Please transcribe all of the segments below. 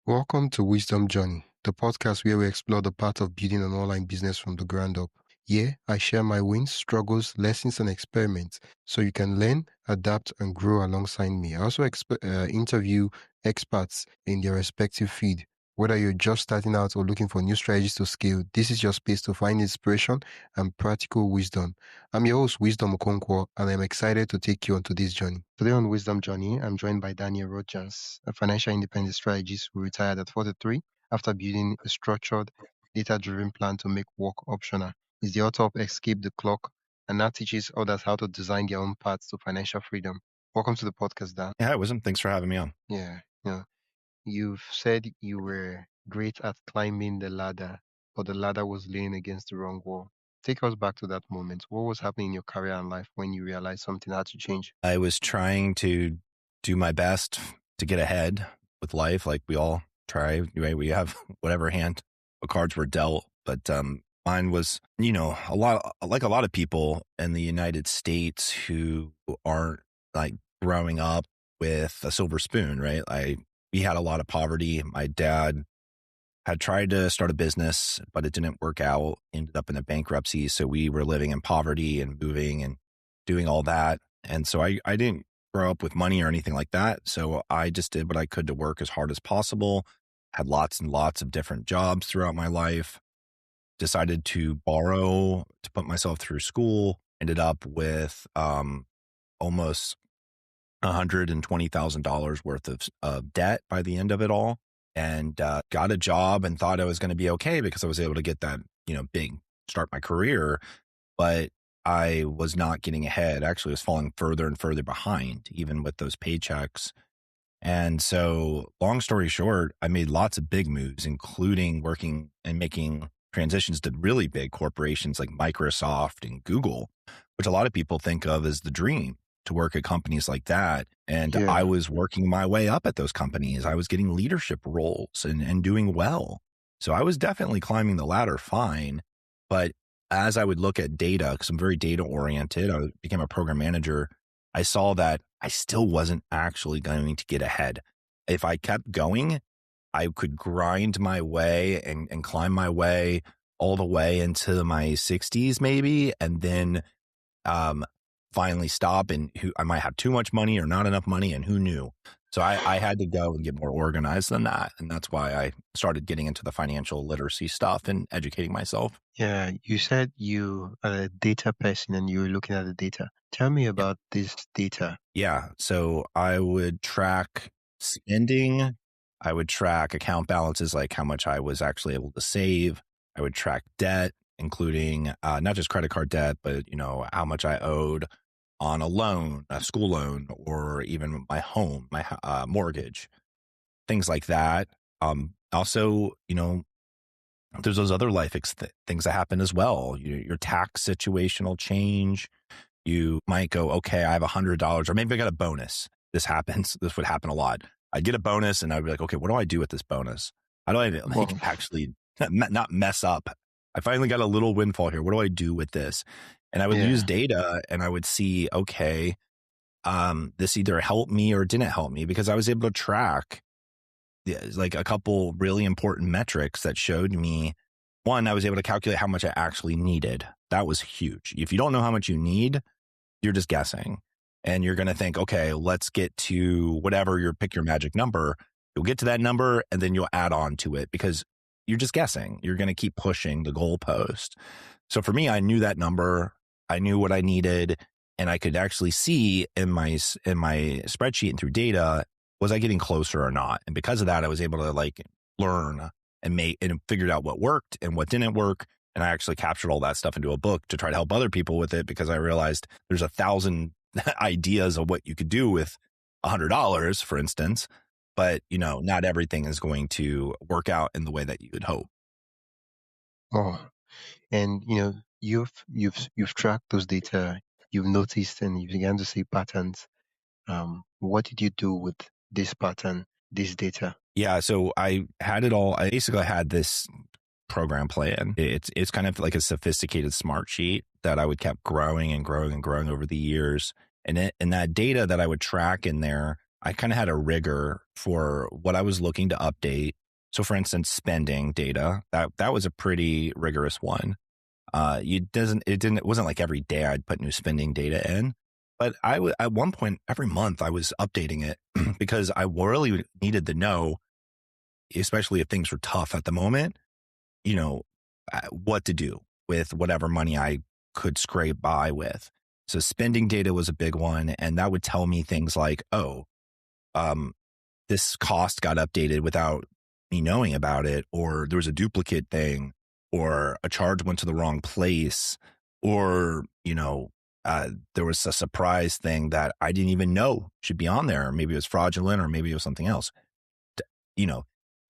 Welcome to Wisdom Journey, the podcast where we explore the path of building an online business from the ground up. Here, I share my wins, struggles, lessons, and experiments so you can learn, adapt, and grow alongside me. I also interview experts in their respective field. Whether you're just starting out or looking for new strategies to scale, this is your space to find inspiration and practical wisdom. I'm your host, Wisdom Okonkwo, and I'm excited to take you on this journey. Today on Wisdom Journey, I'm joined by Daniel Rodgers, a financial independent strategist who retired at 43 after building a structured, data-driven plan to make work optional. He's the author of Escape the Clock and now teaches others how to design their own paths to financial freedom. Welcome to the podcast, Dan. Yeah, Wisdom. Thanks for having me on. Yeah, you've said you were great at climbing the ladder, but the ladder was laying against the wrong wall. Take us back to that moment. What was happening in your career and life when you realized something had to change? I was trying to do my best to get ahead with life, like we all try. We have whatever hand of cards were dealt, but mine was, a lot of people in the United States who aren't like growing up with a silver spoon, right? We had a lot of poverty. My dad had tried to start a business, but it didn't work out, ended up in a bankruptcy. So we were living in poverty and moving and doing all that. And so I didn't grow up with money or anything like that. So I just did what I could to work as hard as possible, had lots and lots of different jobs throughout my life, decided to borrow to put myself through school, ended up with almost $120,000 worth of debt by the end of it all. And got a job and thought I was going to be okay because I was able to get that, big start my career. But I was not getting ahead. Actually, I was falling further and further behind, even with those paychecks. And so, long story short, I made lots of big moves, including working and making transitions to really big corporations like Microsoft and Google, which a lot of people think of as the dream, to work at companies like that. And Yeah. I was working my way up at those companies. I was getting leadership roles and doing well. So I was definitely climbing the ladder fine. But as I would look at data, because I'm very data oriented, I became a program manager. I saw that I still wasn't actually going to get ahead. If I kept going, I could grind my way and climb my way all the way into my 60s maybe. And then finally stop, and I might have too much money or not enough money, and who knew? So I had to go and get more organized than that. And that's why I started getting into the financial literacy stuff and educating myself. Yeah, you said you are a data person and you were looking at the data. Tell me about this data. Yeah. So I would track spending. I would track account balances, like how much I was actually able to save. I would track debt, including not just credit card debt, but, how much I owed on a loan, a school loan, or even my home, my mortgage, things like that. Also, there's those other life things that happen as well. Your tax situation will change. You might go, okay, I have $100, or maybe I got a bonus. This happens. This would happen a lot. I'd get a bonus and I'd be like, okay, what do I do with this bonus? How do I actually not mess up? I finally got a little windfall here. What do I do with this? And I would use data and I would see, okay, this either helped me or didn't help me, because I was able to track like a couple really important metrics that showed me. One, I was able to calculate how much I actually needed. That was huge. If you don't know how much you need, you're just guessing. And you're going to think, okay, let's get to whatever pick your magic number. You'll get to that number and then you'll add on to it, because you're just guessing. You're going to keep pushing the goalpost. So for me, I knew that number. I knew what I needed, and I could actually see in my spreadsheet and through data, was I getting closer or not? And because of that, I was able to learn and figured out what worked and what didn't work. And I actually captured all that stuff into a book to try to help other people with it, because I realized there's 1,000 ideas of what you could do with $100, for instance. But, not everything is going to work out in the way that you would hope. Oh, and you've tracked those data, you've noticed, and you began to see patterns. What did you do with this pattern, this data? Yeah, so I had it all. I basically had this program plan. It's kind of like a sophisticated smart sheet that I would kept growing and growing and growing over the years. And that data that I would track in there, I kind of had a rigor for what I was looking to update. So for instance, spending data, that was a pretty rigorous one. It wasn't like every day I'd put new spending data in, but at one point every month I was updating it because I really needed to know, especially if things were tough at the moment, you know, what to do with whatever money I could scrape by with. So spending data was a big one. And that would tell me things like, oh, um, this cost got updated without me knowing about it, or there was a duplicate thing, or a charge went to the wrong place, or, there was a surprise thing that I didn't even know should be on there. Maybe it was fraudulent or maybe it was something else. You know,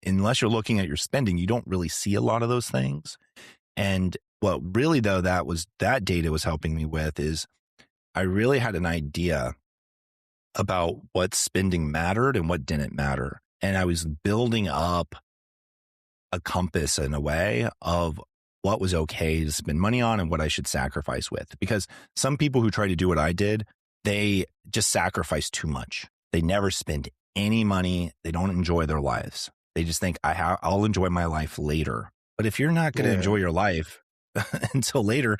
unless you're looking at your spending, you don't really see a lot of those things. And what really, though, that data was helping me with is I really had an idea about what spending mattered and what didn't matter. And I was building up a compass in a way of what was okay to spend money on and what I should sacrifice with. Because some people who try to do what I did, they just sacrifice too much. They never spend any money. They don't enjoy their lives. They just think I'll enjoy my life later. But if you're not going to enjoy your life until later,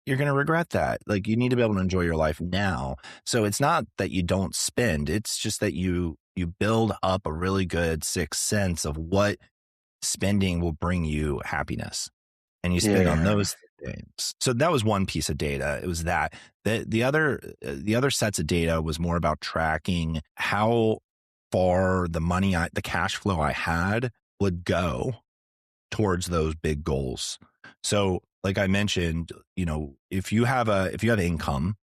you're going to regret that. Like, you need to be able to enjoy your life now. So it's not that you don't spend. It's just that you build up a really good sixth sense of what spending will bring you happiness, and you spend on those things. So that was one piece of data. It was that. The other sets of data was more about tracking how far the cash flow I had would go towards those big goals. So like I mentioned, if you have income,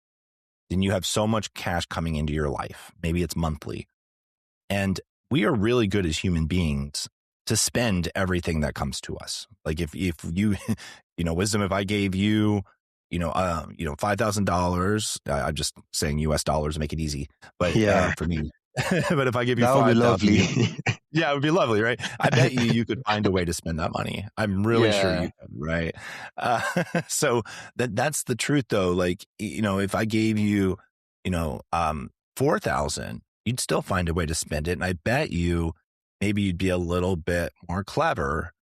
then you have so much cash coming into your life. Maybe it's monthly. And we are really good as human beings to spend everything that comes to us. Like if you, Wisdom, if I gave you, $5,000, I'm just saying US dollars to make it easy, but for me, but if I give you that would be 5,000, lovely. yeah, it would be lovely, right? I bet you could find a way to spend that money. I'm really sure you could, right? So that's the truth, though. Like, if I gave you, 4,000, you'd still find a way to spend it, and I bet you maybe you'd be a little bit more clever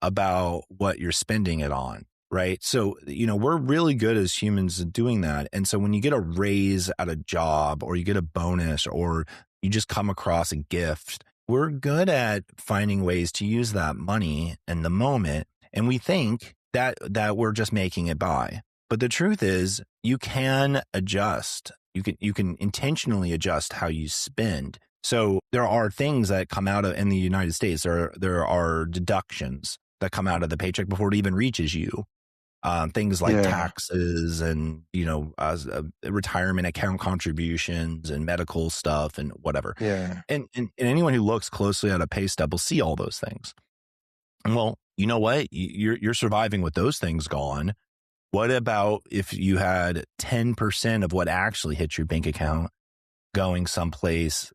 about what you're spending it on, right? So, we're really good as humans at doing that. And so when you get a raise at a job, or you get a bonus, or you just come across a gift, we're good at finding ways to use that money in the moment. And we think that we're just making it by. But the truth is, you can adjust. You can intentionally adjust how you spend. So there are things that come out of, in the United States, there are deductions that come out of the paycheck before it even reaches you. Things like taxes and, retirement account contributions and medical stuff and whatever. Yeah. And anyone who looks closely at a pay stub will see all those things. And well, you know what? You're surviving with those things gone. What about if you had 10% of what actually hits your bank account going someplace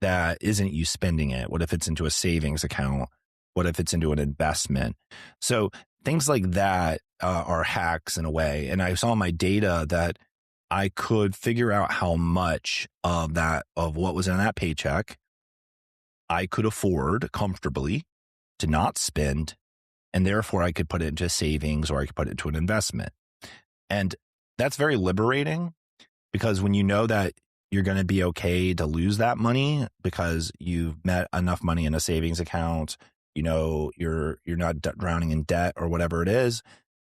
that isn't you spending it? What if it's into a savings account? What if it's into an investment? So things like that are hacks in a way. And I saw in my data that I could figure out how much of what was in that paycheck I could afford comfortably to not spend. And therefore I could put it into savings, or I could put it into an investment. And that's very liberating, because when you know that you're going to be okay to lose that money because you've met enough money in a savings account, you're not drowning in debt or whatever it is.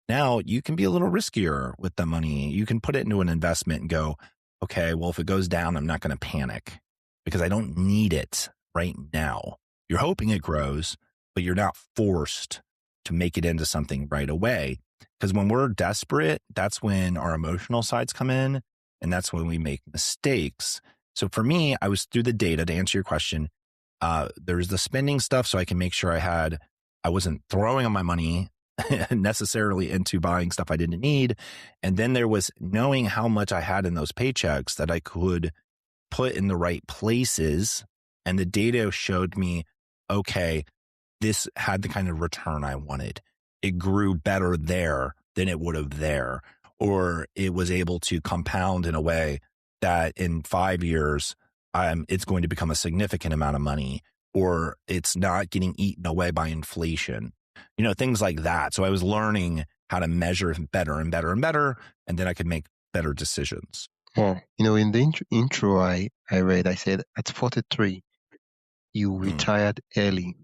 Now you can be a little riskier with the money. You can put it into an investment and go, okay, well, if it goes down, I'm not going to panic because I don't need it right now. You're hoping it grows, but you're not forced to make it into something right away. Because when we're desperate, that's when our emotional sides come in, and that's when we make mistakes. So for me, I was through the data to answer your question. There's the spending stuff, so I can make sure I wasn't throwing all my money necessarily into buying stuff I didn't need. And then there was knowing how much I had in those paychecks that I could put in the right places. And the data showed me, okay, this had the kind of return I wanted. It grew better there than it would have there, or it was able to compound in a way that in 5 years, it's going to become a significant amount of money, or it's not getting eaten away by inflation, things like that. So I was learning how to measure better and better and better, and then I could make better decisions. Oh, in the intro I read, I said at 43, you retired early,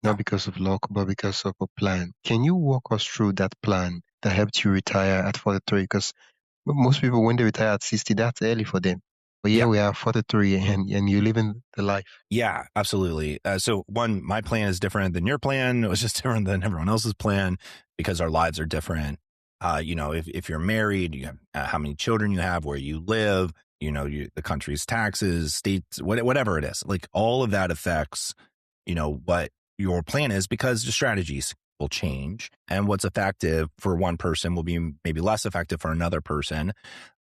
not because of luck, but because of a plan. Can you walk us through that plan that helped you retire at 43? Because most people, when they retire at 60, that's early for them. But yeah, Yeah. we are 43 and you're living the life. Yeah, absolutely. So one, my plan is different than your plan. It was just different than everyone else's plan because our lives are different. If you're married, you have how many children you have, where you live, the country's taxes, states, whatever it is, like all of that affects, what your plan is, because the strategies will change, and what's effective for one person will be maybe less effective for another person.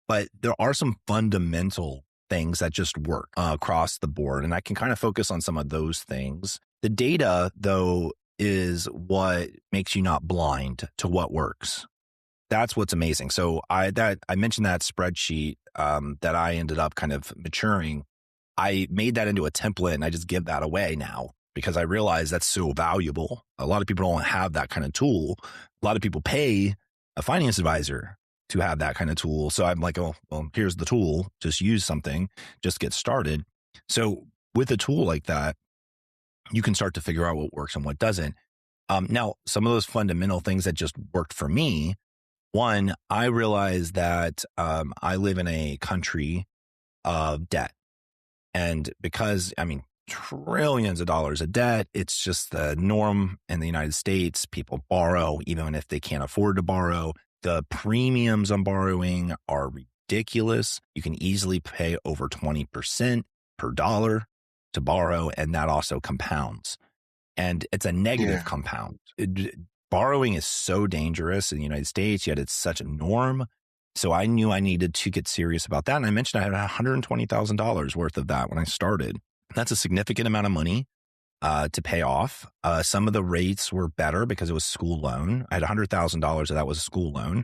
But there are some fundamental things that just work across the board. And I can kind of focus on some of those things. The data, though, is what makes you not blind to what works. That's what's amazing. So I mentioned that spreadsheet that I ended up kind of maturing. I made that into a template, and I just give that away now because I realize that's so valuable. A lot of people don't have that kind of tool. A lot of people pay a finance advisor to have that kind of tool. So I'm like, oh, well, here's the tool. Just use something, just get started. So with a tool like that, you can start to figure out what works and what doesn't. Now, some of those fundamental things that just worked for me, one, I realized that I live in a country of debt. And because, trillions of dollars of debt, it's just the norm in the United States. People borrow even if they can't afford to borrow. The premiums on borrowing are ridiculous. You can easily pay over 20% per dollar to borrow, and that also compounds. And it's a negative compound. Borrowing is so dangerous in the United States, yet it's such a norm. So I knew I needed to get serious about that. And I mentioned I had $120,000 worth of that when I started. That's a significant amount of money to pay off. Some of the rates were better because it was school loan. I had $100,000 of that was a school loan.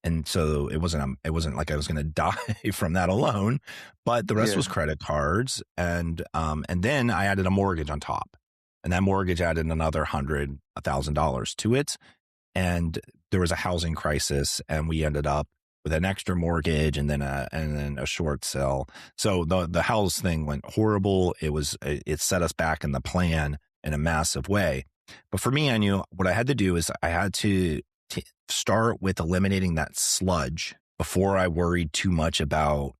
And so it wasn't like I was going to die from that alone, but the rest was credit cards. And then I added a mortgage on top, and that mortgage added another $100,000 to it. And there was a housing crisis, and we ended up with an extra mortgage and then a short sale. So the house thing went horrible. It set us back in the plan in a massive way. But for me, I knew what I had to do is I had to start with eliminating that sludge before I worried too much about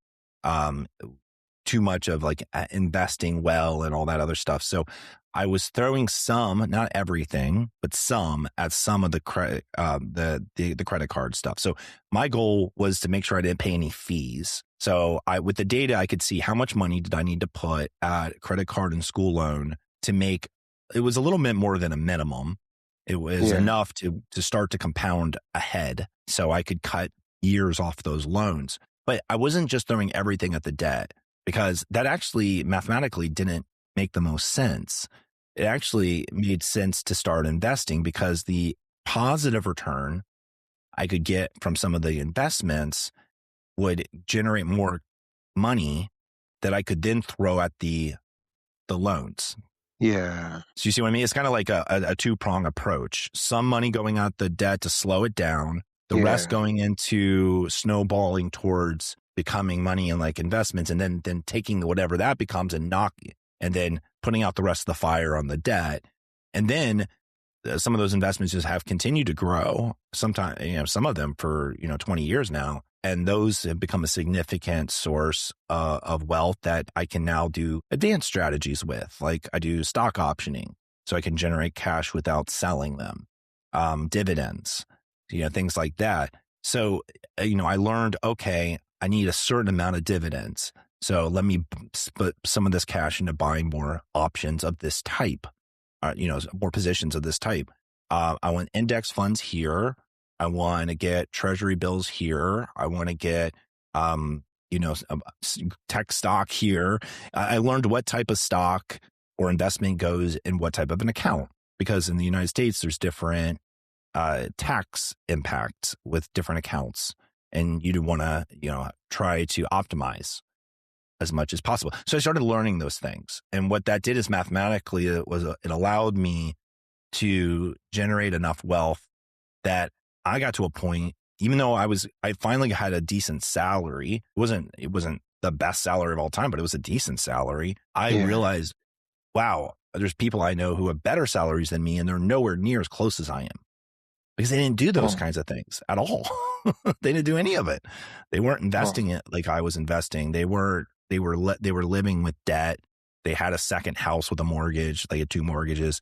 investing well and all that other stuff. So I was throwing some, not everything, but some at some of the credit, the credit card stuff. So my goal was to make sure I didn't pay any fees. So with the data, I could see how much money did I need to put at credit card and school loan to make. It was a little bit more than a minimum. It was enough to start to compound ahead, so I could cut years off those loans. But I wasn't just throwing everything at the debt, because that actually mathematically didn't make the most sense. It actually made sense to start investing, because the positive return I could get from some of the investments would generate more money that I could then throw at the loans. Yeah. So you see what I mean? It's kind of like a two-prong approach. Some money going out the debt to slow it down, the rest going into snowballing towards becoming money in like investments, and then taking whatever that becomes and then putting out the rest of the fire on the debt. And then some of those investments just have continued to grow. Sometimes, some of them for, 20 years now. And those have become a significant source of wealth that I can now do advanced strategies with. Like I do stock optioning, so I can generate cash without selling them, dividends, things like that. So, I learned, okay, I need a certain amount of dividends. So let me put some of this cash into buying more options of this type, more positions of this type. I want index funds here. I want to get treasury bills here. I want to get, tech stock here. I learned what type of stock or investment goes in what type of an account, because in the United States, there's different tax impacts with different accounts, and you do want to, try to optimize. as much as possible. So I started learning those things. And what that did is mathematically, it allowed me to generate enough wealth that I got to a point, even though I finally had a decent salary. It wasn't the best salary of all time, but it was a decent salary. I realized, wow, there's people I know who have better salaries than me, and they're nowhere near as close as I am, because they didn't do those kinds of things at all. They didn't do any of it. They weren't investing it like I was investing. They were living with debt. They had a second house with a mortgage. They had 2 mortgages.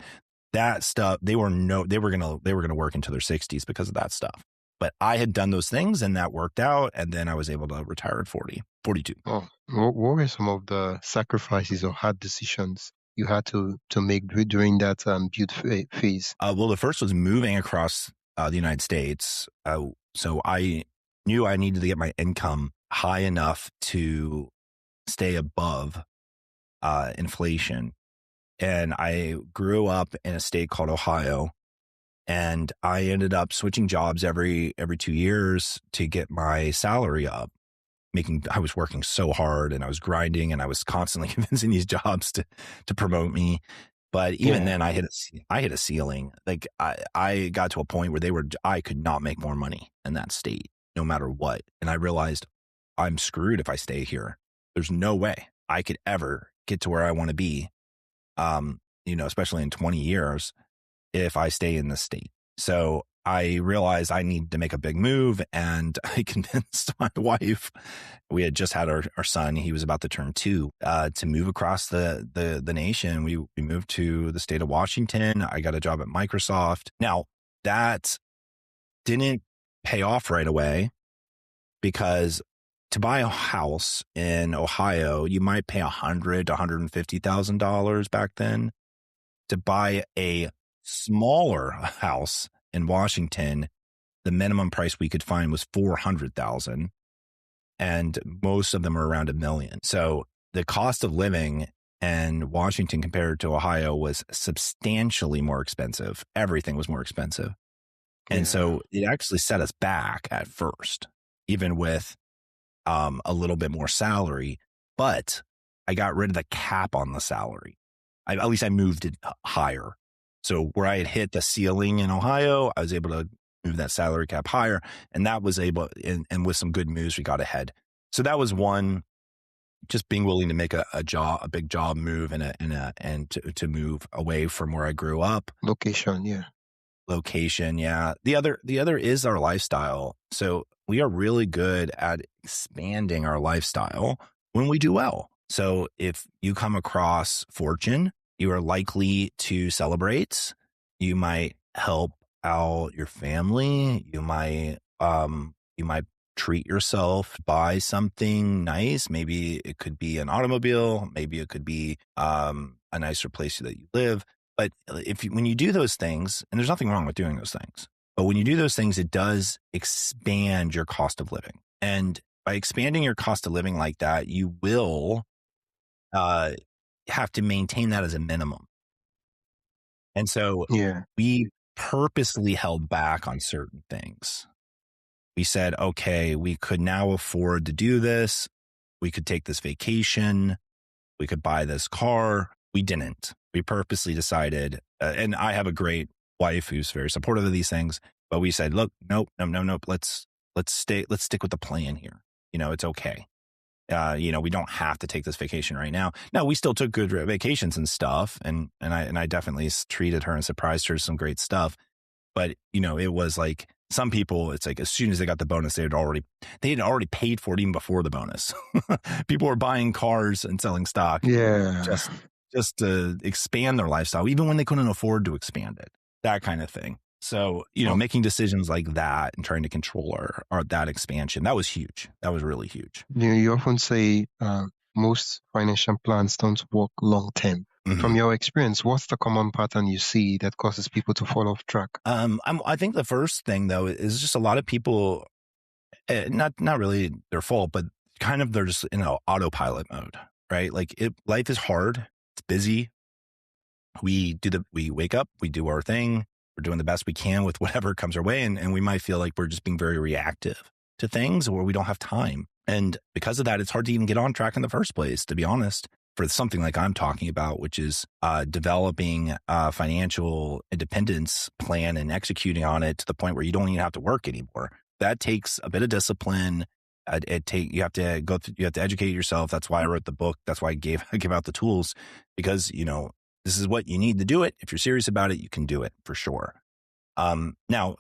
That stuff, they were gonna work into their 60s because of that stuff. But I had done those things, and that worked out. And then I was able to retire at 42. Oh, what were some of the sacrifices or hard decisions you had to make during that build phase? Well, the first was moving across the United States. So I knew I needed to get my income high enough to stay above inflation. And I grew up in a state called Ohio, and I ended up switching jobs every 2 years to get my salary up. I was working so hard, and I was grinding, and I was constantly convincing these jobs to promote me. But even then, I hit a ceiling. Like I got to a point where I could not make more money in that state, no matter what. And I realized I'm screwed if I stay here. There's no way I could ever get to where I want to be, especially in 20 years, if I stay in this state. So I realized I needed to make a big move, and I convinced my wife. We had just had our son; he was about to turn 2. To move across the nation. We moved to the state of Washington. I got a job at Microsoft. Now that didn't pay off right away, because to buy a house in Ohio, you might pay $100,000 to $150,000 back then. To buy a smaller house in Washington, the minimum price we could find was $400,000, and most of them are around $1 million. So the cost of living in Washington compared to Ohio was substantially more expensive. Everything was more expensive. And so it actually set us back at first, even with a little bit more salary. But I got rid of the cap on the salary. At least I moved it higher. So where I had hit the ceiling in Ohio, I was able to move that salary cap higher, and that was able, and with some good moves, we got ahead. So that was one, just being willing to make a big job move, and to move away from where I grew up. Location. Yeah. The other is our lifestyle. So we are really good at expanding our lifestyle when we do well. So if you come across fortune, you are likely to celebrate. You might help out your family. You might treat yourself, buy something nice. Maybe it could be an automobile. Maybe it could be a nicer place that you live. But when you do those things, and there's nothing wrong with doing those things, but when you do those things, it does expand your cost of living. And by expanding your cost of living like that, you will have to maintain that as a minimum. And so we purposely held back on certain things. We said, okay, we could now afford to do this. We could take this vacation. We could buy this car. We didn't. We purposely decided, and I have a great wife who's very supportive of these things, but we said, look, nope. Let's stick with the plan here. It's okay. We don't have to take this vacation right now. Now, we still took good vacations and stuff, and I definitely treated her and surprised her with some great stuff. But it was like, some people, it's like as soon as they got the bonus, they had already paid for it even before the bonus. People were buying cars and selling stock, just to expand their lifestyle, even when they couldn't afford to expand it. That kind of thing. So, making decisions like that and trying to control that expansion, that was huge. That was really huge. You often say most financial plans don't work long term. Mm-hmm. From your experience, what's the common pattern you see that causes people to fall off track? I think the first thing, though, is just a lot of people, not really their fault, but kind of they're just in an autopilot mode, right? Like life is hard. It's busy. We wake up, we do our thing. We're doing the best we can with whatever comes our way. And we might feel like we're just being very reactive to things, or we don't have time. And because of that, it's hard to even get on track in the first place, to be honest, for something like I'm talking about, which is developing a financial independence plan and executing on it to the point where you don't even have to work anymore. That takes a bit of discipline. You have to go through, you have to educate yourself. That's why I wrote the book. That's why I give out the tools, because, this is what you need to do it. If you're serious about it, you can do it for sure. Now,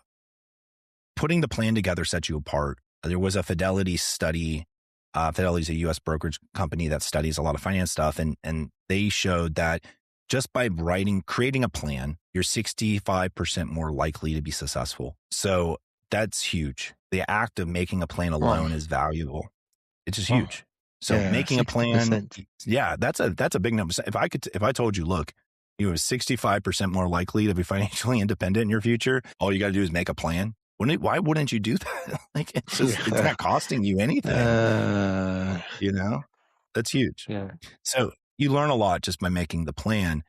putting the plan together sets you apart. There was a Fidelity study. Fidelity is a U.S. brokerage company that studies a lot of finance stuff. And they showed that just by creating a plan, you're 65% more likely to be successful. So that's huge. The act of making a plan alone is valuable. It's just huge. So making a plan, that's a big number. If I told you, look, you're 65% more likely to be financially independent in your future, all you got to do is make a plan. Why wouldn't you do that? Like, it's not costing you anything. That's huge. Yeah. So you learn a lot just by making the plan.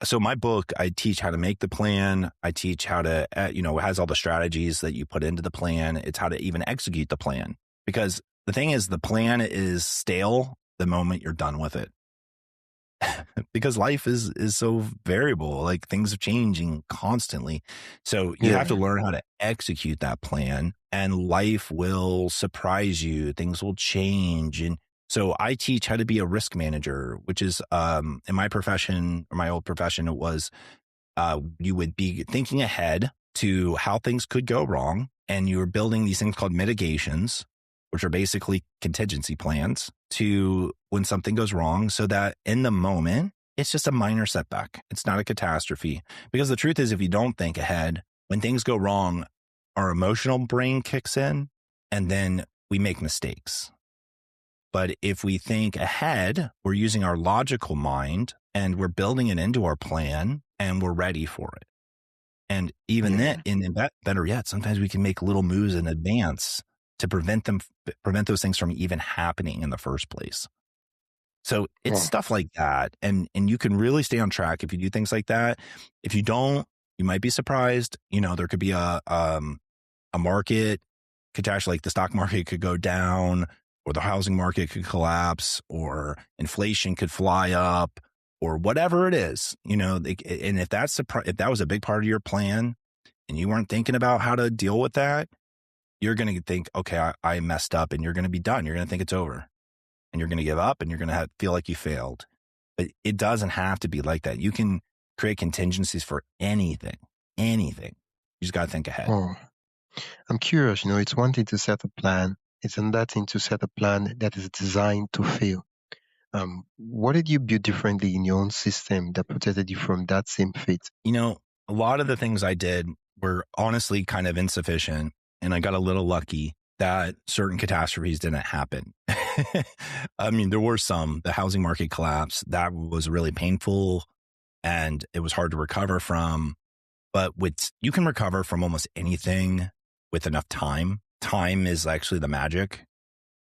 So my book, I teach how to make the plan. I teach how to, it has all the strategies that you put into the plan. It's how to even execute the plan. Because the thing is, the plan is stale the moment you're done with it. Because life is so variable, like things are changing constantly. So you have to learn how to execute that plan, and life will surprise you. Things will change. And so I teach how to be a risk manager, which is, in my profession, or my old profession, it was, you would be thinking ahead to how things could go wrong. And you were building these things called mitigations, which are basically contingency plans to when something goes wrong, so that in the moment, it's just a minor setback. It's not a catastrophe. Because the truth is, if you don't think ahead, when things go wrong, our emotional brain kicks in and then we make mistakes. But if we think ahead, we're using our logical mind and we're building it into our plan and we're ready for it. And even then, better yet, sometimes we can make little moves in advance to prevent those things from even happening in the first place. So it's stuff like that. And you can really stay on track if you do things like that. If you don't, you might be surprised. There could be a market catastrophe, like the stock market could go down, or the housing market could collapse, or inflation could fly up, or whatever it is, and if that was a big part of your plan and you weren't thinking about how to deal with that, you're going to think, okay, I messed up, and you're going to be done. You're going to think it's over, and you're going to give up, and you're going to feel like you failed. But it doesn't have to be like that. You can create contingencies for anything. You just got to think ahead. I'm curious, it's one thing to set a plan. It's another thing to set a plan that is designed to fail. What did you build differently in your own system that protected you from that same fate? A lot of the things I did were honestly kind of insufficient, and I got a little lucky that certain catastrophes didn't happen. I mean, there were some. The housing market collapse, that was really painful, and it was hard to recover from. But you can recover from almost anything with enough time. Time is actually the magic.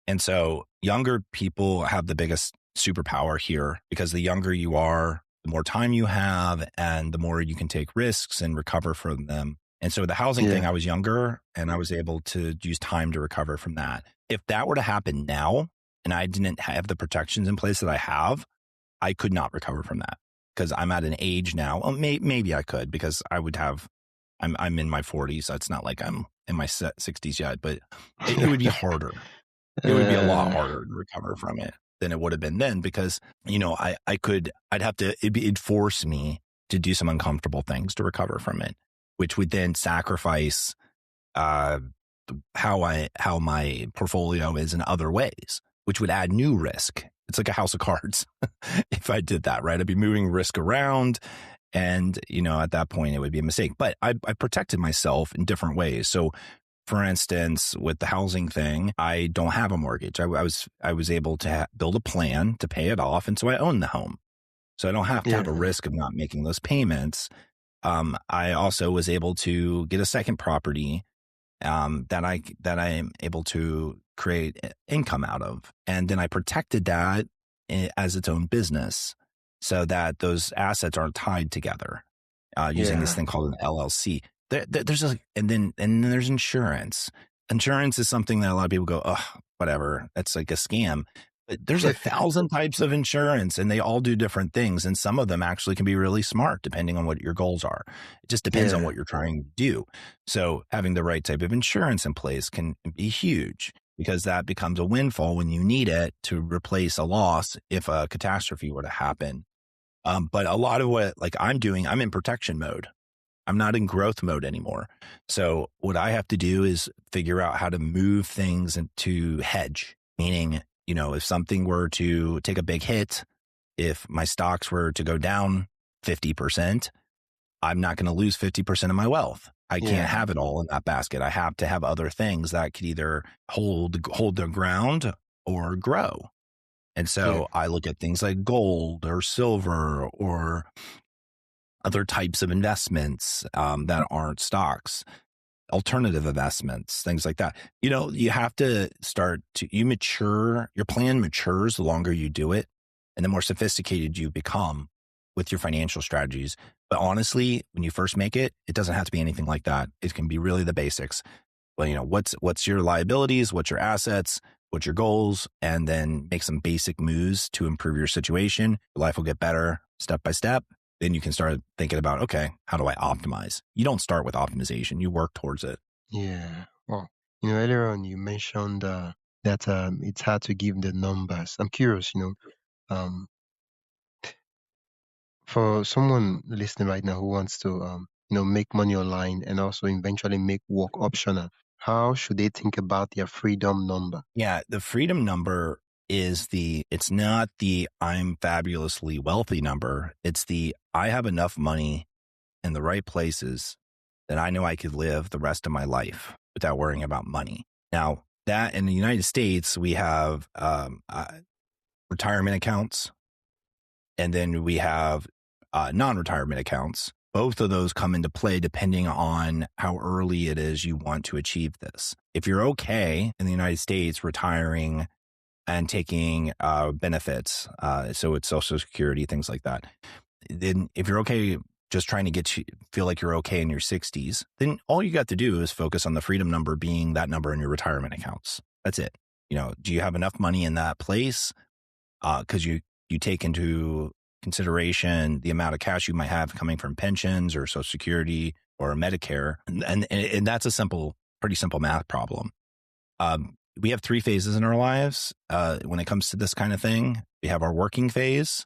And so younger people have the biggest superpower here, because the younger you are, the more time you have, and the more you can take risks and recover from them. And so the housing thing, I was younger and I was able to use time to recover from that. If that were to happen now and I didn't have the protections in place that I have, I could not recover from that, because I'm at an age now. Well, maybe I could, because I'm in my 40s. So it's not like I'm in my 60s yet, but it would be harder. It would be a lot harder to recover from it than it would have been then, because, it'd force me to do some uncomfortable things to recover from it, which would then sacrifice how my portfolio is in other ways, which would add new risk. It's like a house of cards. If I did that, right, I'd be moving risk around, and at that point it would be a mistake. But I protected myself in different ways. So, for instance, with the housing thing, I don't have a mortgage. I was able to build a plan to pay it off, and so I own the home. So I don't have to have a risk of not making those payments. I also was able to get a second property that I am able to create income out of, and then I protected that as its own business, so that those assets aren't tied together using this thing called an LLC. And then there's insurance. insurance is something that a lot of people go, oh, whatever. That's like a scam. But there's 1,000 types of insurance and they all do different things. And some of them actually can be really smart depending on what your goals are. It just depends on Yeah. what you're trying to do. So having the right type of insurance in place can be huge because that becomes a windfall when you need it to replace a loss if a catastrophe were to happen. But a lot of what like I'm doing, I'm in protection mode. I'm not in growth mode anymore. So what I have to do is figure out how to move things into hedge, meaning, if something were to take a big hit, if my stocks were to go down 50%, I'm not going to lose 50% of my wealth. I can't Yeah. have it all in that basket. I have to have other things that could either hold the ground or grow. And Yeah. so I look at things like gold or silver or other types of investments that aren't stocks, alternative investments, things like that. You have to you mature, your plan matures the longer you do it and the more sophisticated you become with your financial strategies. But honestly, when you first make it, it doesn't have to be anything like that. It can be really the basics. Well, what's your liabilities, what's your assets, what's your goals, and then make some basic moves to improve your situation. Your life will get better step by step. Then you can start thinking about, okay, how do I optimize? You don't start with optimization. You work towards it. Yeah. Well, earlier on you mentioned that it's hard to give the numbers. I'm curious, um, for someone listening right now who wants to, make money online and also eventually make work optional, how should they think about their freedom number? Yeah. The freedom number it's not the I'm fabulously wealthy number. It's the I have enough money in the right places that I know I could live the rest of my life without worrying about money. Now, that in the United States, we have retirement accounts and then we have non-retirement accounts. Both of those come into play depending on how early it is you want to achieve this. If you're okay in the United States retiring and taking benefits, so it's Social Security, things like that, then if you're okay just trying to feel like you're okay in your 60s, then all you got to do is focus on the freedom number being that number in your retirement accounts. That's it. Do you have enough money in that place? Because you take into consideration the amount of cash you might have coming from pensions or Social Security or Medicare, and that's a pretty simple math problem. We have 3 phases in our lives when it comes to this kind of thing. We have our working phase,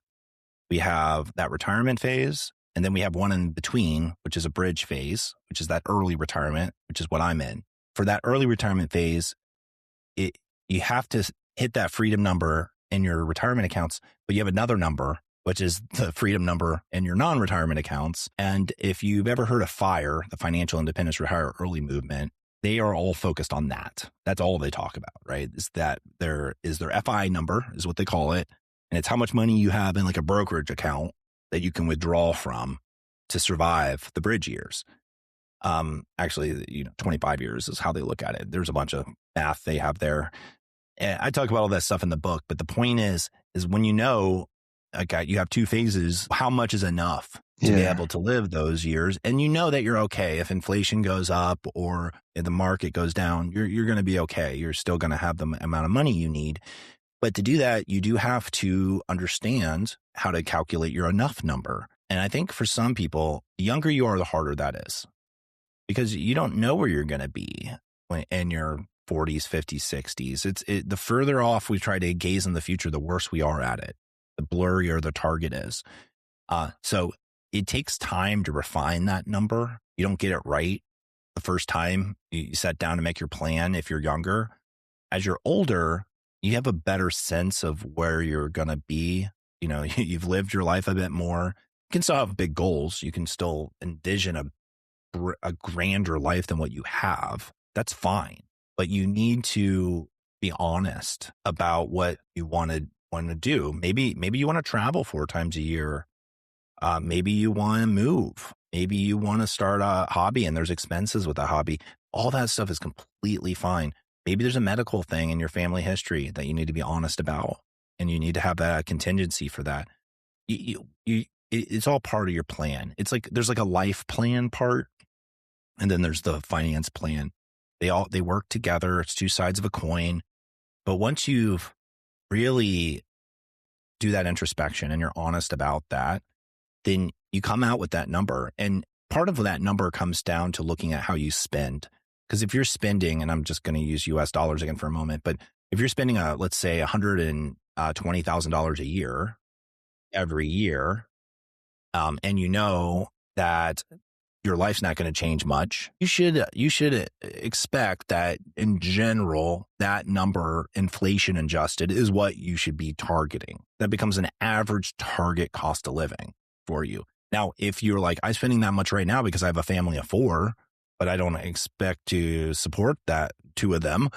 we have that retirement phase, and then we have one in between, which is a bridge phase, which is that early retirement, which is what I'm in. For that early retirement phase, you have to hit that freedom number in your retirement accounts, but you have another number, which is the freedom number in your non-retirement accounts. And if you've ever heard of FIRE, the Financial Independence Retire Early movement, they are all focused on that. That's all they talk about, right? Is that there is their FI number is what they call it. And it's how much money you have in like a brokerage account that you can withdraw from to survive the bridge years. Actually, 25 years is how they look at it. There's a bunch of math they have there. And I talk about all that stuff in the book, but the point is when okay, you have 2 phases, how much is enough to be Yeah. able to live those years? And that you're okay. If inflation goes up or if the market goes down, you're going to be okay. You're still going to have the amount of money you need. But to do that, you do have to understand how to calculate your enough number. And I think for some people, the younger you are, the harder that is because you don't know where you're going to be in your 40s, 50s, 60s. The further off we try to gaze in the future, the worse we are at it, the blurrier the target is. So it takes time to refine that number. You don't get it right the first time you sat down to make your plan if you're younger. As you're older, you have a better sense of where you're going to be. You've lived your life a bit more. You can still have big goals. You can still envision a grander life than what you have. That's fine. But you need to be honest about what you want to do. Maybe you want to travel 4 times a year. Maybe you want to move. Maybe you want to start a hobby and there's expenses with a hobby. All that stuff is completely fine. Maybe there's a medical thing in your family history that you need to be honest about and you need to have a contingency for that. It's all part of your plan. It's like there's like a life plan part and then there's the finance plan. They work together. It's two sides of a coin. But once you've really do that introspection and you're honest about that, then you come out with that number. And part of that number comes down to looking at how you spend. Because if you're spending, and I'm just going to use US dollars again for a moment, but if you're spending, let's say $120,000 a year every year, and you know that your life's not going to change much, you should expect that in general, that number, inflation adjusted, is what you should be targeting. That becomes an average target cost of living for you. Now, if you're like, I'm spending that much right now because I have a family of 4, but I don't expect to support that 2 of them,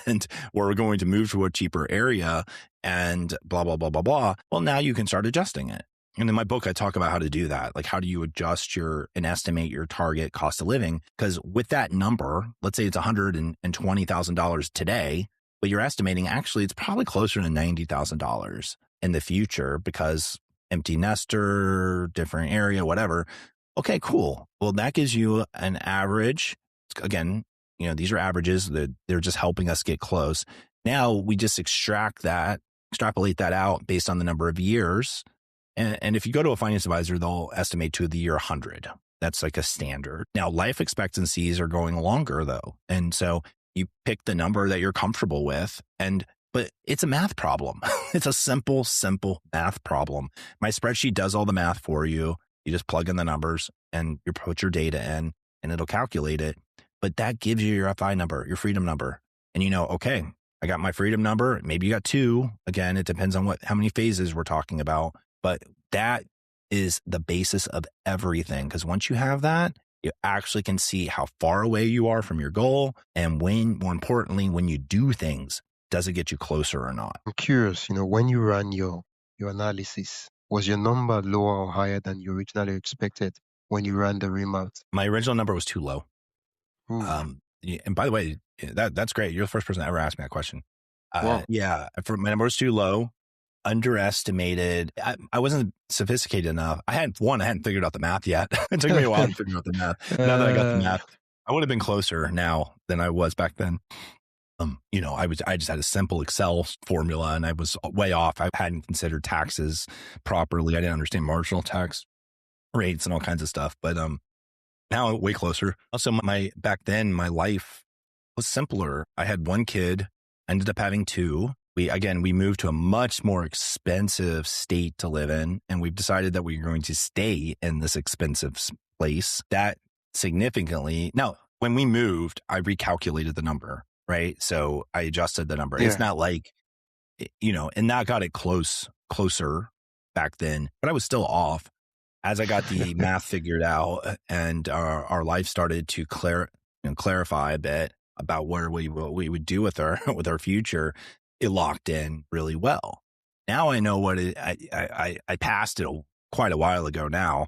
and we're going to move to a cheaper area and blah, blah, blah, blah, blah. Well, now you can start adjusting it. And in my book, I talk about how to do that. Like, how do you adjust and estimate your target cost of living? Because with that number, let's say it's $120,000 today, but you're estimating actually it's probably closer to $90,000 in the future because empty nester, different area, whatever. Okay, cool. Well, that gives you an average. Again, these are averages. They're just helping us get close. Now we just extrapolate that out based on the number of years. And if you go to a finance advisor, they'll estimate to the year 100. That's like a standard. Now, life expectancies are going longer though. And so you pick the number that you're comfortable with, but it's a math problem. It's a simple math problem. My spreadsheet does all the math for you. You just plug in the numbers and you put your data in and it'll calculate it. But that gives you your FI number, your freedom number. And okay, I got my freedom number. Maybe you got 2. Again, it depends on how many phases we're talking about. But that is the basis of everything. Because once you have that, you actually can see how far away you are from your goal. And more importantly, when you do things, does it get you closer or not? I'm curious, when you ran your analysis, was your number lower or higher than you originally expected when you ran the rim out? My original number was too low. And by the way, that's great. You're the first person to ever ask me that question. Wow. Yeah, my number was too low. Underestimated. I wasn't sophisticated enough. I hadn't figured out the math yet. It took me a while to figure out the math. Now that I got the math, I would have been closer now than I was back then. I just had a simple Excel formula and I was way off. I hadn't considered taxes properly. I didn't understand marginal tax rates and all kinds of stuff. But now way closer. Also, back then my life was simpler. I had 1 kid, ended up having 2. We moved to a much more expensive state to live in, and we've decided that we're going to stay in this expensive place. That significantly. Now, when we moved, I recalculated the number, right? So I adjusted the number. Yeah. It's not like, and that got it closer back then, but I was still off. As I got the math figured out and our life started to clarify a bit about what we would do with our future, it locked in really well. Now I know I passed it quite a while ago now,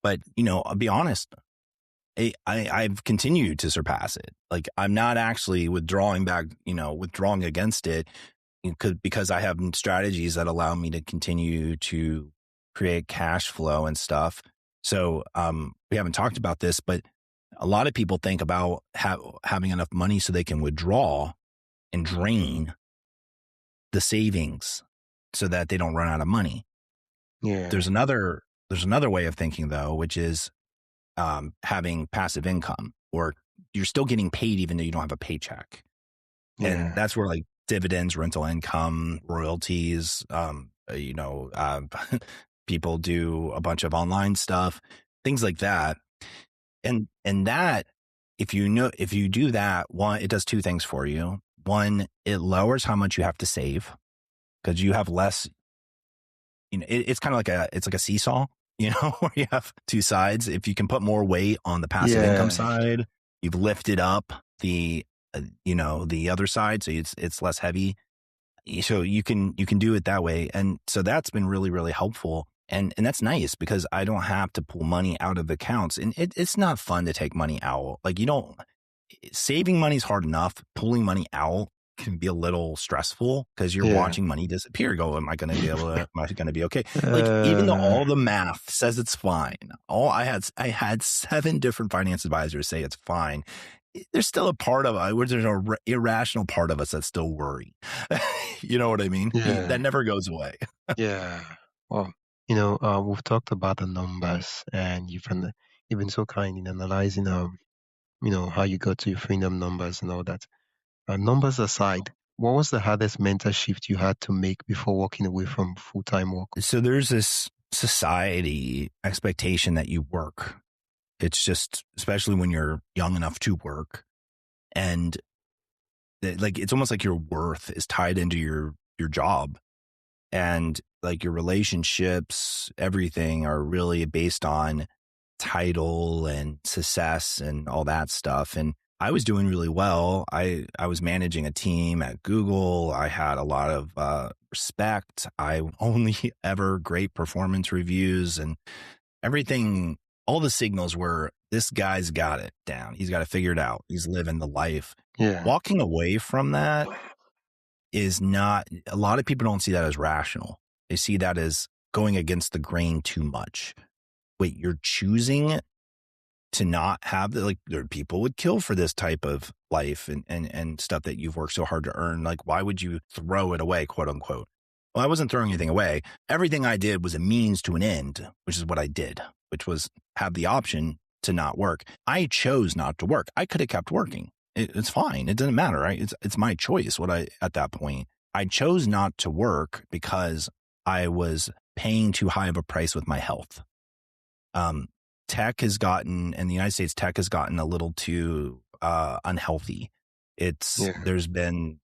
but I'll be honest, I've continued to surpass it. Like, I'm not actually withdrawing against it because I have strategies that allow me to continue to create cash flow and stuff. So we haven't talked about this, but a lot of people think about having enough money so they can withdraw and drain the savings so that they don't run out of money. Yeah. There's another way of thinking though, which is having passive income, or you're still getting paid even though you don't have a paycheck. Yeah. And that's where like dividends, rental income, royalties, people do a bunch of online stuff, things like that. And that, if you do that, one, it does 2 things for you. One, it lowers how much you have to save because you have less, it's kind of like a seesaw, where you have 2 sides. If you can put more weight on the passive income side, you've lifted up the other side. So it's less heavy. So you can do it that way. And so that's been really, really helpful. And that's nice because I don't have to pull money out of accounts. And it's not fun to take money out. Like, saving money is hard enough. Pulling money out can be a little stressful because you're watching money disappear. Am I going to be able to, am I going to be okay? Like, even though all the math says it's fine, I had 7 different finance advisors say it's fine. there's still a part of us, there's an irrational part of us that still worry. You know what I mean? Yeah, That never goes away. yeah. Well, we've talked about the numbers, and you've been so kind in analyzing how you got to your freedom numbers and all that. Numbers aside, what was the hardest mental shift you had to make before walking away from full-time work? So there's this society expectation that you work. It's just, especially when you're young enough to work, and like it's almost like your worth is tied into your job, and like your relationships, everything are really based on title and success and all that stuff. And I was doing really well. I was managing a team at Google. I had a lot of respect. I only ever great performance reviews and everything. All the signals were this guy's got it down. He's got to figure it out. He's living the life. Yeah, Walking away from that is not, a lot of people don't see that as rational. They see that as going against the grain too much. Wait, you're choosing to not have the, like, there people would kill for this type of life and stuff that you've worked so hard to earn. Like, why would you throw it away, quote unquote? Well, I wasn't throwing anything away. Everything I did was a means to an end, which is what I did, which was have the option to not work. I chose not to work. I could have kept working. It's fine. It doesn't matter, right? It's my choice. At that point, I chose not to work because I was paying too high of a price with my health. Tech has gotten, in the United States, tech has gotten a little too unhealthy. yeah, There's been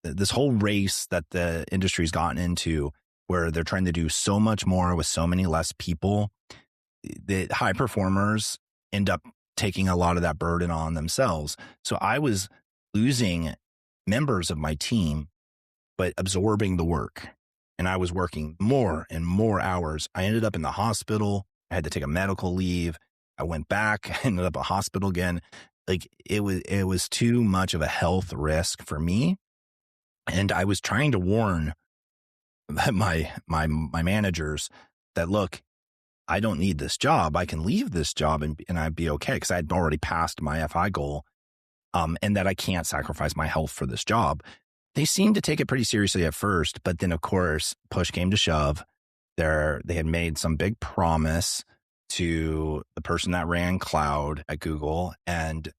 this whole race that the industry's gotten into where they're trying to do so much more with so many less people. The high performers end up taking a lot of that burden on themselves. So I was losing members of my team, but absorbing the work. And I was working more and more hours. I ended up in the hospital. I had to take a medical leave. I went back, I ended up in a hospital again. Like it was too much of a health risk for me. And I was trying to warn my managers that, look, I don't need this job. I can leave this job and I'd be okay, because I had already passed my FI goal, and that I can't sacrifice my health for this job. They seemed to take it pretty seriously at first, but then of course push came to shove. They had made some big promise to the person that ran cloud at Google, and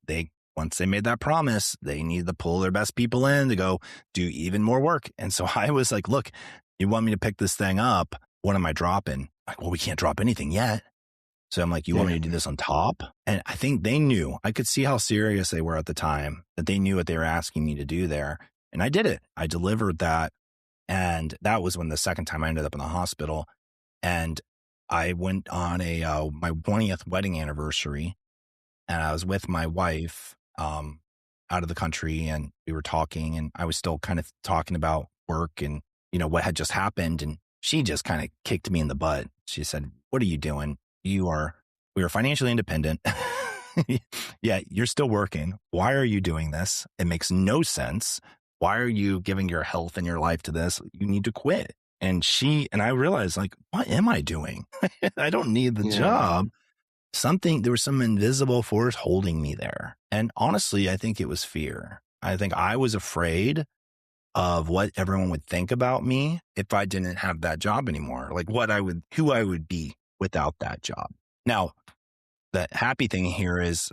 once they made that promise, they needed to pull their best people in to go do even more work. And so I was like, look, you want me to pick this thing up? What am I dropping? Like, well, we can't drop anything yet. So I'm like, you want me yeah, to do this on top? And I think they knew. I could see how serious they were at the time, that they knew what they were asking me to do there. And I did it. I delivered that. And that was when the second time I ended up in the hospital. And I went on my 20th wedding anniversary, and I was with my wife out of the country, and we were talking, and I was still kind of talking about work and, what had just happened. And she just kind of kicked me in the butt. She said, what are you doing? We are financially independent. Yeah, you're still working. Why are you doing this? It makes no sense. Why are you giving your health and your life to this? You need to quit. And I realized, like, what am I doing? I don't need the yeah, job. There was some invisible force holding me there. And honestly, I think it was fear. I think I was afraid of what everyone would think about me if I didn't have that job anymore. Like who I would be without that job. Now, the happy thing here is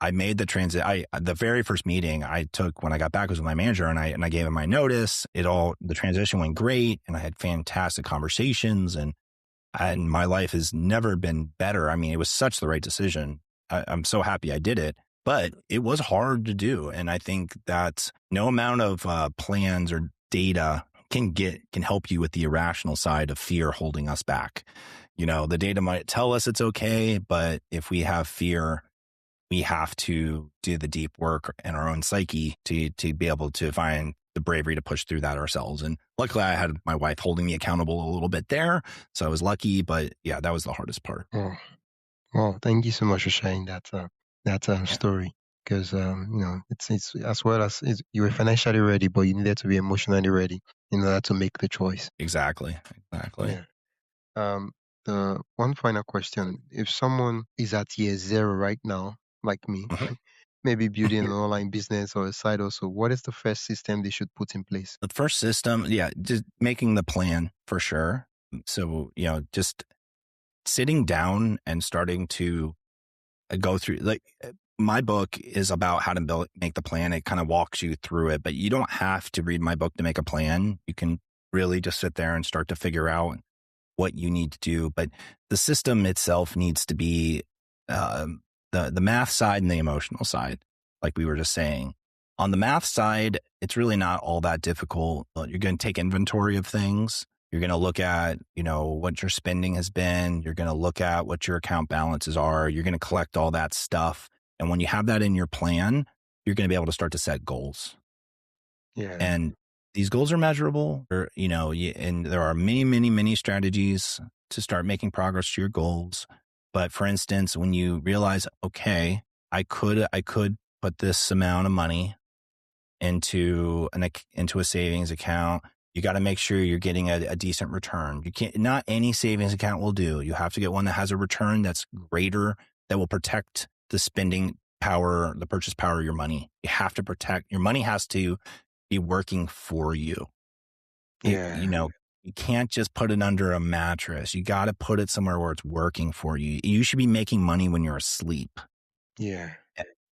I made the transit. The very first meeting I took when I got back was with my manager, and I gave him my notice. The transition went great, and I had fantastic conversations, and my life has never been better. I mean, it was such the right decision. I'm so happy I did it, but it was hard to do. And I think that no amount of plans or data can help you with the irrational side of fear holding us back. The data might tell us it's okay, but if we have fear, we have to do the deep work in our own psyche to be able to find the bravery to push through that ourselves. And luckily I had my wife holding me accountable a little bit there. So I was lucky, but yeah, that was the hardest part. oh, well, thank you so much for sharing that Yeah, story. Because it's as well as you were financially ready, but you needed to be emotionally ready in order to make the choice. exactly. Exactly. Yeah. Um, the one final question: if someone is at year zero right now, like me, Mhm. maybe building an online business or a side also, what is the first system they should put in place? The first system, yeah, just making the plan for sure. So, just sitting down and starting to go through, like, my book is about how to make the plan. It kind of walks you through it, but you don't have to read my book to make a plan. You can really just sit there and start to figure out what you need to do. But the system itself needs to be the math side and the emotional side, like we were just saying. On the math side, it's really not all that difficult. You're going to take inventory of things. You're going to look at, what your spending has been. You're going to look at what your account balances are. You're going to collect all that stuff. And when you have that in your plan, you're going to be able to start to set goals. Yeah. And these goals are measurable, and there are many, many, many strategies to start making progress to your goals. But for instance, when you realize, okay, I could put this amount of money into a savings account, you got to make sure you're getting a decent return. You can't, not any savings account will do. You have to get one that has a return that's greater, that will protect the spending power, the purchase power of your money. You have to protect your money, has to be working for you. You can't just put it under a mattress. You got to put it somewhere where it's working for you. You should be making money when you're asleep. Yeah.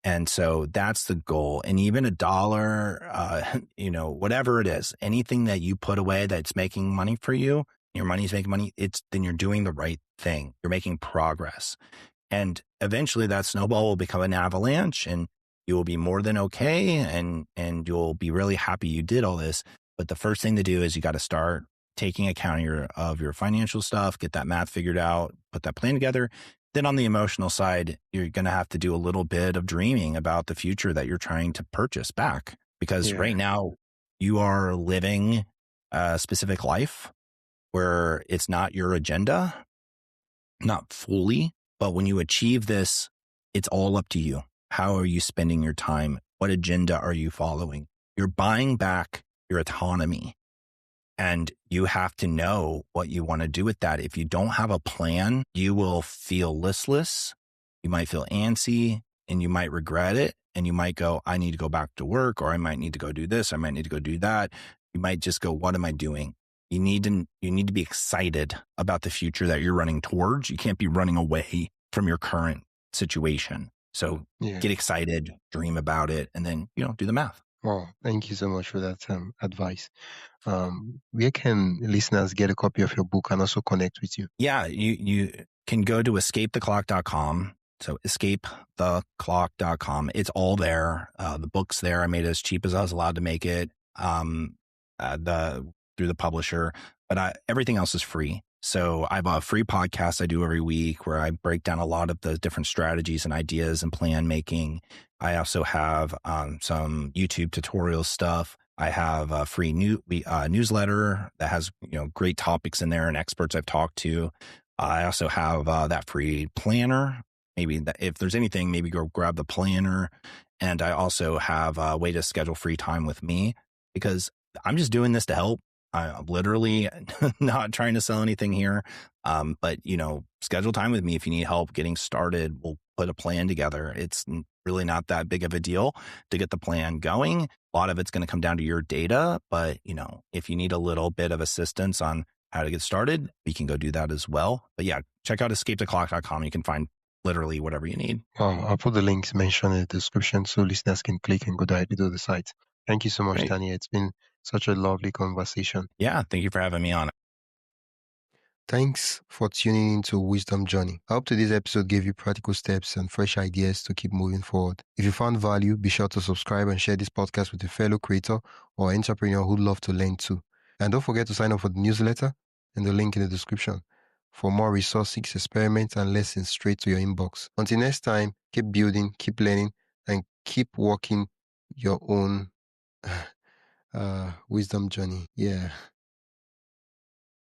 And so that's the goal. And even $1, whatever it is, anything that you put away that's making money for you, your money's making money, then you're doing the right thing. You're making progress. And eventually that snowball will become an avalanche, and you will be more than okay. And you'll be really happy you did all this. But the first thing to do is you got to start taking account of your financial stuff, get that math figured out, put that plan together. Then on the emotional side, you're going to have to do a little bit of dreaming about the future that you're trying to purchase back. Because right now you are living a specific life where it's not your agenda, not fully, but when you achieve this, it's all up to you. How are you spending your time? What agenda are you following? You're buying back your autonomy. And you have to know what you want to do with that. If you don't have a plan, you will feel listless. You might feel antsy, and you might regret it. And you might go, I need to go back to work, or I might need to go do this. I might need to go do that. You might just go, what am I doing? You need to be excited about the future that you're running towards. You can't be running away from your current situation. So get excited, dream about it, and then, do the math. Well, thank you so much for that advice. Where can listeners get a copy of your book and also connect with you? Yeah, you can go to escapetheclock.com. So escapetheclock.com. It's all there. The book's there. I made it as cheap as I was allowed to make it through the publisher, but everything else is free. So I have a free podcast I do every week where I break down a lot of the different strategies and ideas and plan making. I also have some YouTube tutorial stuff. I have a free newsletter that has great topics in there and experts I've talked to. I also have that free planner. Maybe if there's anything, maybe go grab the planner. And I also have a way to schedule free time with me, because I'm just doing this to help. I'm literally not trying to sell anything here. But schedule time with me if you need help getting started. We'll put a plan together. It's really not that big of a deal to get the plan going. A lot of it's going to come down to your data, but if you need a little bit of assistance on how to get started, we can go do that as well. But yeah, check out escapetheclock.com. You can find literally whatever you need. I'll put the links mentioned in the description so listeners can click and go directly to the site. Thank you so much, Daniel. It's been such a lovely conversation. Yeah, thank you for having me on. Thanks for tuning into Wisdom Journey. I hope today's episode gave you practical steps and fresh ideas to keep moving forward. If you found value, be sure to subscribe and share this podcast with a fellow creator or entrepreneur who'd love to learn too. And don't forget to sign up for the newsletter and the link in the description for more resources, experiments, and lessons straight to your inbox. Until next time, keep building, keep learning, and keep walking your own wisdom journey. Yeah.